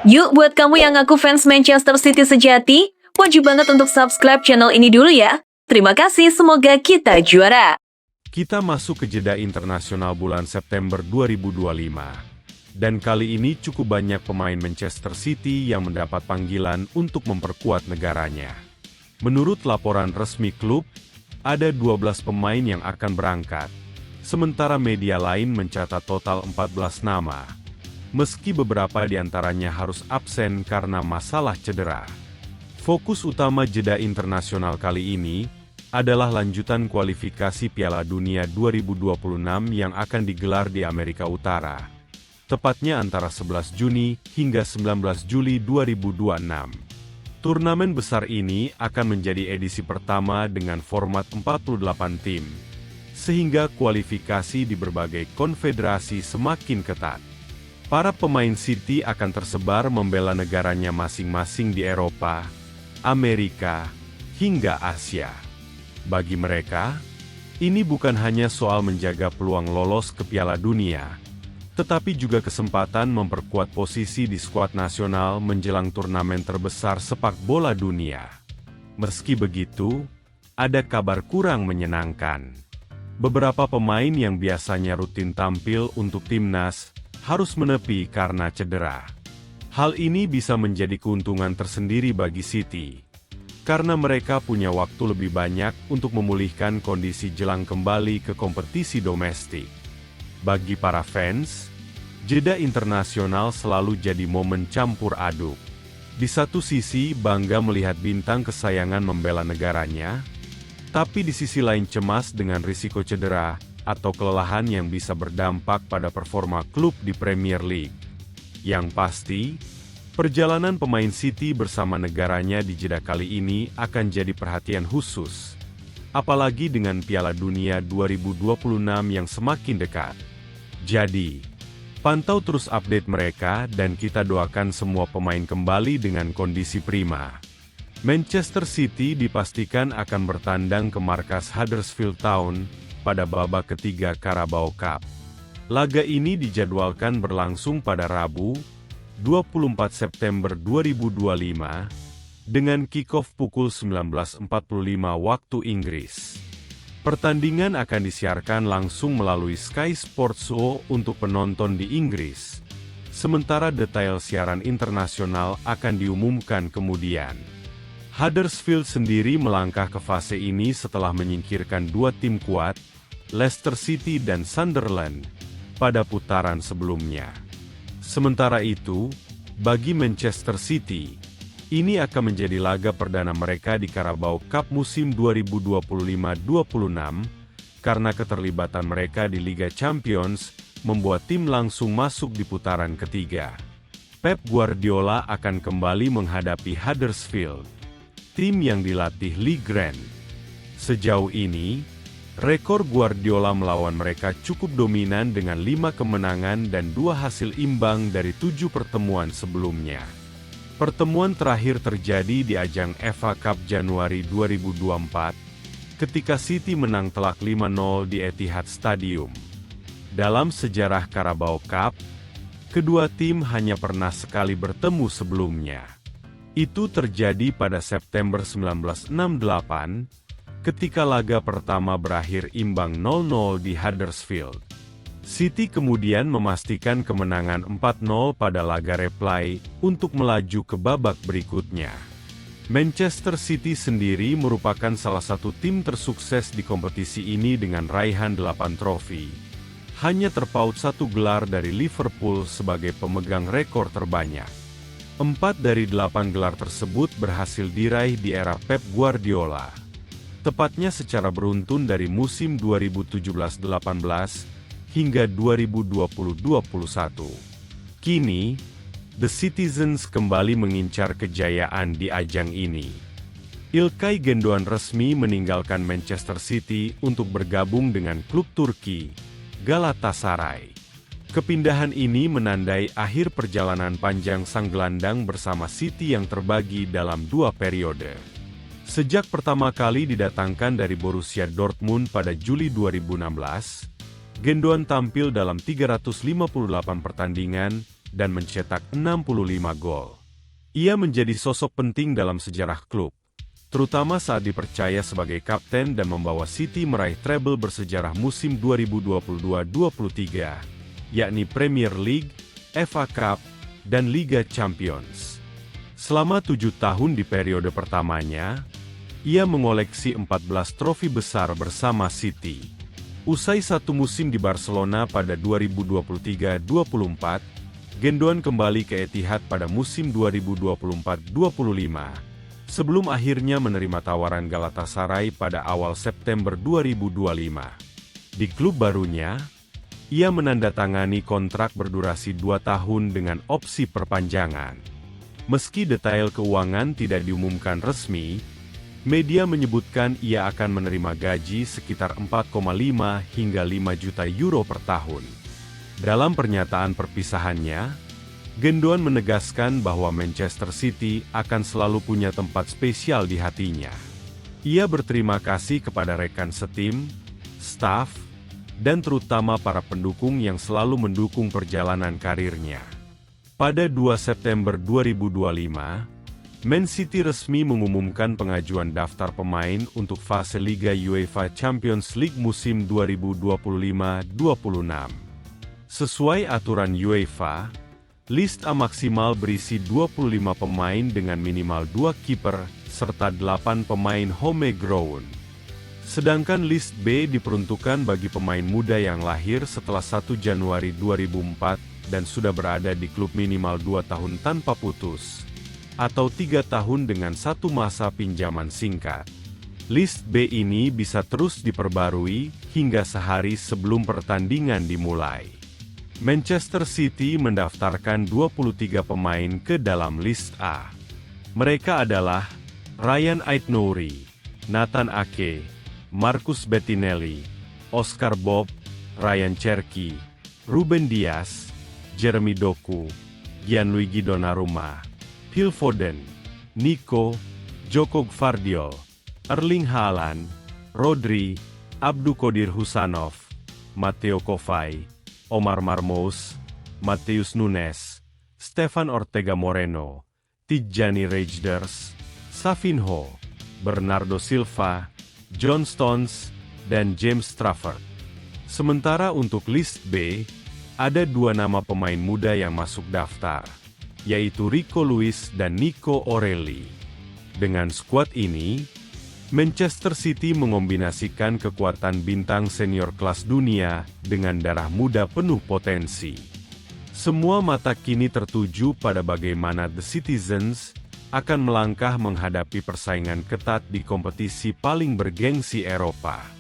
Yuk buat kamu yang ngaku fans Manchester City sejati, wajib banget untuk subscribe channel ini dulu ya. Terima kasih, semoga kita juara. Kita masuk ke jeda internasional bulan September 2025. Dan kali ini cukup banyak pemain Manchester City yang mendapat panggilan untuk memperkuat negaranya. Menurut laporan resmi klub, ada 12 pemain yang akan berangkat. Sementara media lain mencatat total 14 nama. Meski beberapa di antaranya harus absen karena masalah cedera. Fokus utama jeda internasional kali ini adalah lanjutan kualifikasi Piala Dunia 2026 yang akan digelar di Amerika Utara. Tepatnya antara 11 Juni hingga 19 Juli 2026. Turnamen besar ini akan menjadi edisi pertama dengan format 48 tim, sehingga kualifikasi di berbagai konfederasi semakin ketat. Para pemain City akan tersebar membela negaranya masing-masing di Eropa, Amerika, hingga Asia. Bagi mereka, ini bukan hanya soal menjaga peluang lolos ke Piala Dunia, tetapi juga kesempatan memperkuat posisi di skuad nasional menjelang turnamen terbesar sepak bola dunia. Meski begitu, ada kabar kurang menyenangkan. Beberapa pemain yang biasanya rutin tampil untuk timnas harus menepi karena cedera. Hal ini bisa menjadi keuntungan tersendiri bagi City, karena mereka punya waktu lebih banyak untuk memulihkan kondisi jelang kembali ke kompetisi domestik. Bagi para fans, jeda internasional selalu jadi momen campur aduk. Di satu sisi bangga melihat bintang kesayangan membela negaranya, tapi di sisi lain cemas dengan risiko cedera atau kelelahan yang bisa berdampak pada performa klub di Premier League. Yang pasti, perjalanan pemain City bersama negaranya di jeda kali ini akan jadi perhatian khusus. Apalagi dengan Piala Dunia 2026 yang semakin dekat. Jadi, pantau terus update mereka dan kita doakan semua pemain kembali dengan kondisi prima. Manchester City dipastikan akan bertandang ke markas Huddersfield Town pada babak ketiga Carabao Cup. Laga ini dijadwalkan berlangsung pada Rabu, 24 September 2025, dengan kick-off pukul 19.45 waktu Inggris. Pertandingan akan disiarkan langsung melalui Sky Sports untuk penonton di Inggris, sementara detail siaran internasional akan diumumkan kemudian. Huddersfield sendiri melangkah ke fase ini setelah menyingkirkan dua tim kuat, Leicester City dan Sunderland, pada putaran sebelumnya. Sementara itu, bagi Manchester City, ini akan menjadi laga perdana mereka di Carabao Cup musim 2025-26, karena keterlibatan mereka di Liga Champions membuat tim langsung masuk di putaran ketiga. Pep Guardiola akan kembali menghadapi Huddersfield, tim yang dilatih Lee Grant. Sejauh ini, rekor Guardiola melawan mereka cukup dominan dengan 5 kemenangan dan 2 hasil imbang dari 7 pertemuan sebelumnya. Pertemuan terakhir terjadi di ajang FA Cup Januari 2024, ketika City menang telak 5-0 di Etihad Stadium. Dalam sejarah Carabao Cup, kedua tim hanya pernah sekali bertemu sebelumnya. Itu terjadi pada September 1968, ketika laga pertama berakhir imbang 0-0 di Huddersfield. City kemudian memastikan kemenangan 4-0 pada laga replay untuk melaju ke babak berikutnya. Manchester City sendiri merupakan salah satu tim tersukses di kompetisi ini dengan raihan 8 trofi. Hanya terpaut 1 gelar dari Liverpool sebagai pemegang rekor terbanyak. 4 dari 8 gelar tersebut berhasil diraih di era Pep Guardiola. Tepatnya secara beruntun dari musim 2017-18 hingga 2020-21. Kini, The Citizens kembali mengincar kejayaan di ajang ini. İlkay Gündoğan resmi meninggalkan Manchester City untuk bergabung dengan klub Turki, Galatasaray. Kepindahan ini menandai akhir perjalanan panjang sang gelandang bersama City yang terbagi dalam 2 periode. Sejak pertama kali didatangkan dari Borussia Dortmund pada Juli 2016, Gündoğan tampil dalam 358 pertandingan dan mencetak 65 gol. Ia menjadi sosok penting dalam sejarah klub, terutama saat dipercaya sebagai kapten dan membawa City meraih treble bersejarah musim 2022-23, yakni Premier League, FA Cup, dan Liga Champions. Selama 7 tahun di periode pertamanya, ia mengoleksi 14 trofi besar bersama City. Usai satu musim di Barcelona pada 2023-24, Gendon kembali ke Etihad pada musim 2024-25, sebelum akhirnya menerima tawaran Galatasaray pada awal September 2025. Di klub barunya, ia menandatangani kontrak berdurasi 2 tahun dengan opsi perpanjangan. Meski detail keuangan tidak diumumkan resmi, media menyebutkan ia akan menerima gaji sekitar 4,5 hingga 5 juta euro per tahun. Dalam pernyataan perpisahannya, Gendon menegaskan bahwa Manchester City akan selalu punya tempat spesial di hatinya. Ia berterima kasih kepada rekan setim, staf, dan terutama para pendukung yang selalu mendukung perjalanan karirnya. Pada 2 September 2025, Man City resmi mengumumkan pengajuan daftar pemain untuk fase Liga UEFA Champions League musim 2025-26. Sesuai aturan UEFA, list A maksimal berisi 25 pemain dengan minimal 2 kiper, serta 8 pemain homegrown. Sedangkan list B diperuntukkan bagi pemain muda yang lahir setelah 1 Januari 2004 dan sudah berada di klub minimal 2 tahun tanpa putus, atau 3 tahun dengan 1 masa pinjaman singkat. List B ini bisa terus diperbarui hingga sehari sebelum pertandingan dimulai. Manchester City mendaftarkan 23 pemain ke dalam list A. Mereka adalah Ryan Aït-Nouri, Nathan Ake, Marcus Bettinelli, Oscar Bob, Ryan Cherki, Ruben Dias, Jeremy Doku, Gianluigi Donnarumma, Phil Foden, Nico, Joko Gvardiol, Erling Haaland, Rodri, Abdulkadir Husanov, Matteo Kovac, Omar Marmoush, Matheus Nunes, Stefan Ortega Moreno, Tijjani Reijnders, Savinho, Bernardo Silva, John Stones, dan James Trafford. Sementara untuk list B, ada 2 nama pemain muda yang masuk daftar, yaitu Rico Lewis dan Nico O'Reilly. Dengan skuad ini, Manchester City mengombinasikan kekuatan bintang senior kelas dunia dengan darah muda penuh potensi. Semua mata kini tertuju pada bagaimana The Citizens akan melangkah menghadapi persaingan ketat di kompetisi paling bergengsi Eropa.